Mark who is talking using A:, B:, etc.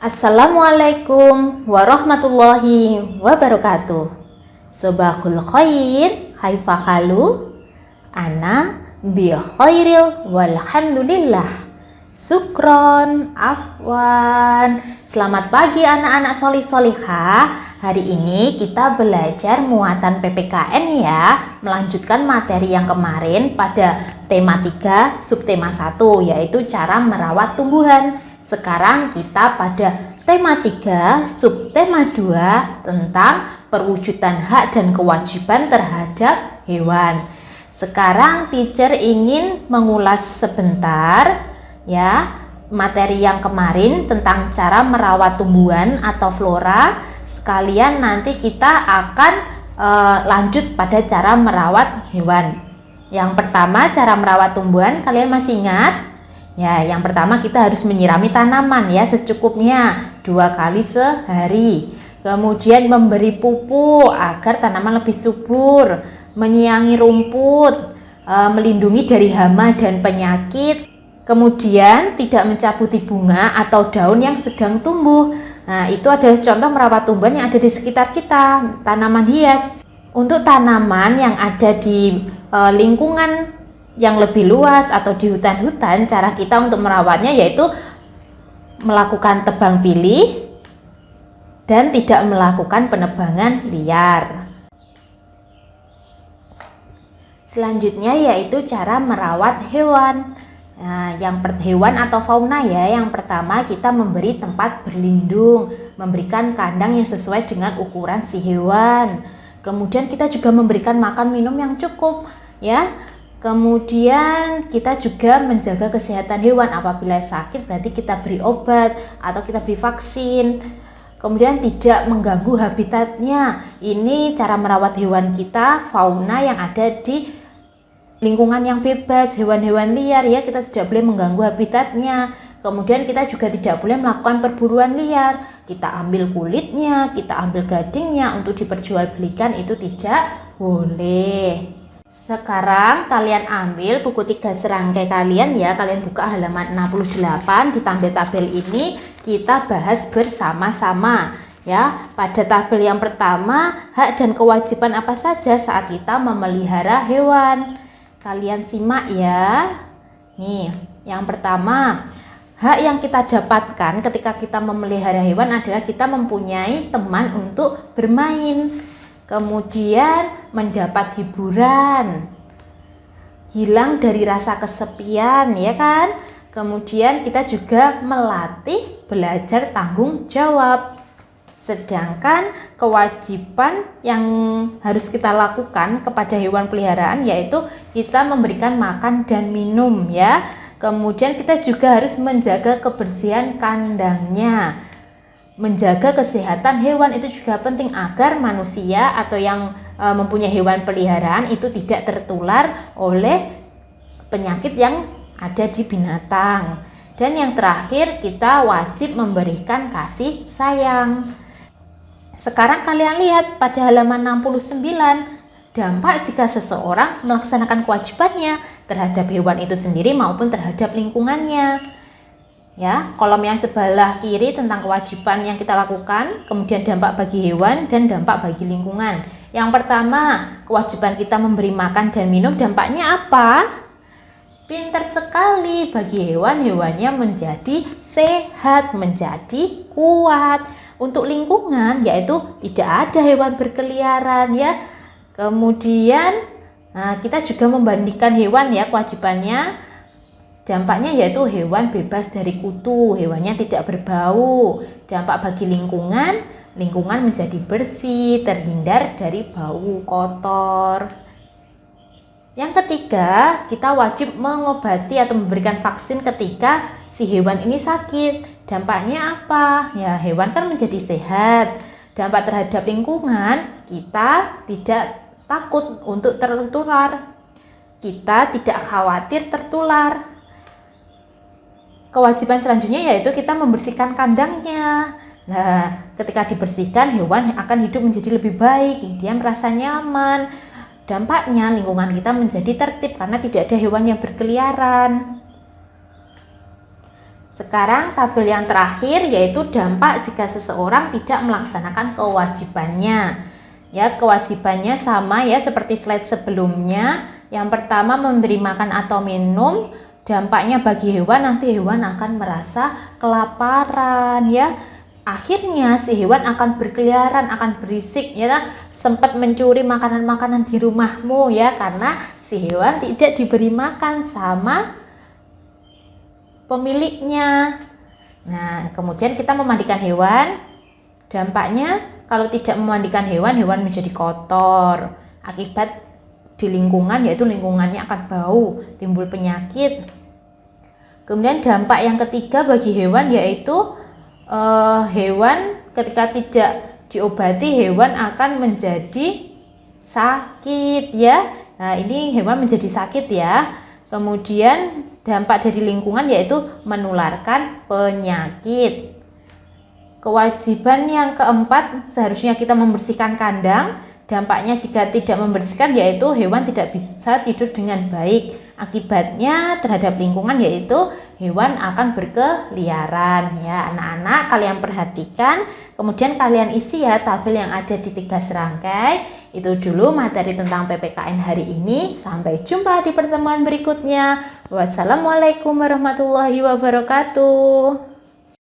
A: Assalamualaikum warahmatullahi wabarakatuh. Sobahul khair, haifahalu. Ana bi khairil walhamdulillah. Sukron, afwan. Selamat pagi anak-anak solih-solihah. Hari ini kita belajar muatan PPKN ya. Melanjutkan materi yang kemarin pada tema 3, subtema 1, yaitu cara merawat tumbuhan. Sekarang kita pada tema 3, subtema 2 tentang perwujudan hak dan kewajiban terhadap hewan. Sekarang teacher ingin mengulas sebentar ya materi yang kemarin tentang cara merawat tumbuhan atau flora. Sekalian nanti kita akan lanjut pada cara merawat hewan. Yang pertama, cara merawat tumbuhan, kalian masih ingat? Ya, yang pertama kita harus menyirami tanaman ya secukupnya 2 kali sehari. Kemudian memberi pupuk agar tanaman lebih subur, menyiangi rumput, melindungi dari hama dan penyakit. Kemudian tidak mencabuti bunga atau daun yang sedang tumbuh. Nah, itu adalah contoh merawat tumbuhan yang ada di sekitar kita, tanaman hias. Untuk tanaman yang ada di lingkungan yang lebih luas atau di hutan-hutan, cara kita untuk merawatnya yaitu melakukan tebang pilih dan tidak melakukan penebangan liar. Selanjutnya yaitu cara merawat hewan. Nah, hewan atau fauna ya. Yang pertama kita memberi tempat berlindung, memberikan kandang yang sesuai dengan ukuran si hewan. Kemudian kita juga memberikan makan minum yang cukup ya. Kemudian kita juga menjaga kesehatan hewan. Apabila sakit berarti kita beri obat atau kita beri vaksin. Kemudian tidak mengganggu habitatnya. Ini cara merawat hewan kita, fauna yang ada di lingkungan yang bebas, hewan-hewan liar ya, kita tidak boleh mengganggu habitatnya. Kemudian kita juga tidak boleh melakukan perburuan liar. Kita ambil kulitnya, kita ambil gadingnya untuk diperjualbelikan, itu tidak boleh. Sekarang kalian ambil buku 3 serangkai kalian ya, kalian buka halaman 68. Di tabel ini kita bahas bersama-sama ya. Pada tabel yang pertama, hak dan kewajiban apa saja saat kita memelihara hewan. Kalian simak ya. Nih, yang pertama, hak yang kita dapatkan ketika kita memelihara hewan adalah kita mempunyai teman untuk bermain. Kemudian mendapat hiburan, hilang dari rasa kesepian ya kan. Kemudian kita juga melatih belajar tanggung jawab. Sedangkan kewajiban yang harus kita lakukan kepada hewan peliharaan yaitu kita memberikan makan dan minum ya. Kemudian kita juga harus menjaga kebersihan kandangnya. Menjaga kesehatan hewan itu juga penting agar manusia atau yang mempunyai hewan peliharaan itu tidak tertular oleh penyakit yang ada di binatang. Dan yang terakhir, kita wajib memberikan kasih sayang. Sekarang kalian lihat pada halaman 69, dampak jika seseorang melaksanakan kewajibannya terhadap hewan itu sendiri maupun terhadap lingkungannya. Ya, kolom yang sebelah kiri tentang kewajiban yang kita lakukan, kemudian dampak bagi hewan dan dampak bagi lingkungan. Yang pertama, kewajiban kita memberi makan dan minum, dampaknya apa? Pintar sekali, bagi hewan, hewannya menjadi sehat, menjadi kuat. Untuk lingkungan, yaitu tidak ada hewan berkeliaran ya. Kemudian kita juga membandingkan hewan ya, kewajibannya. Dampaknya yaitu hewan bebas dari kutu, hewannya tidak berbau. Dampak bagi lingkungan, lingkungan menjadi bersih, terhindar dari bau kotor. Yang ketiga, kita wajib mengobati atau memberikan vaksin ketika si hewan ini sakit. Dampaknya apa? Ya, hewan kan menjadi sehat. Dampak terhadap lingkungan, kita tidak takut untuk tertular. Kita tidak khawatir tertular. Kewajiban selanjutnya yaitu kita membersihkan kandangnya. Nah, ketika dibersihkan, hewan akan hidup menjadi lebih baik, dia merasa nyaman. Dampaknya lingkungan kita menjadi tertib karena tidak ada hewan yang berkeliaran. Sekarang tabel yang terakhir yaitu dampak jika seseorang tidak melaksanakan kewajibannya. Ya, kewajibannya sama ya seperti slide sebelumnya. Yang pertama memberi makan atau minum. Dampaknya bagi hewan, nanti hewan akan merasa kelaparan ya. Akhirnya si hewan akan berkeliaran, akan berisik ya, sempat mencuri makanan-makanan di rumahmu ya, karena si hewan tidak diberi makan sama pemiliknya. Nah, kemudian kita memandikan hewan. Dampaknya kalau tidak memandikan hewan, hewan menjadi kotor. Akibat di lingkungan, yaitu lingkungannya akan bau, timbul penyakit. Kemudian dampak yang ketiga bagi hewan yaitu hewan ketika tidak diobati, hewan akan menjadi sakit ya. Nah, ini hewan menjadi sakit ya. Kemudian dampak dari lingkungan yaitu menularkan penyakit. Kewajiban yang keempat, seharusnya kita membersihkan kandang. Dampaknya jika tidak membersihkan yaitu hewan tidak bisa tidur dengan baik. Akibatnya terhadap lingkungan yaitu hewan akan berkeliaran ya. Anak-anak, kalian perhatikan, kemudian kalian isi ya tabel yang ada di 3 serangkai. Itu dulu materi tentang PPKN hari ini. Sampai jumpa di pertemuan berikutnya. Wassalamualaikum warahmatullahi wabarakatuh.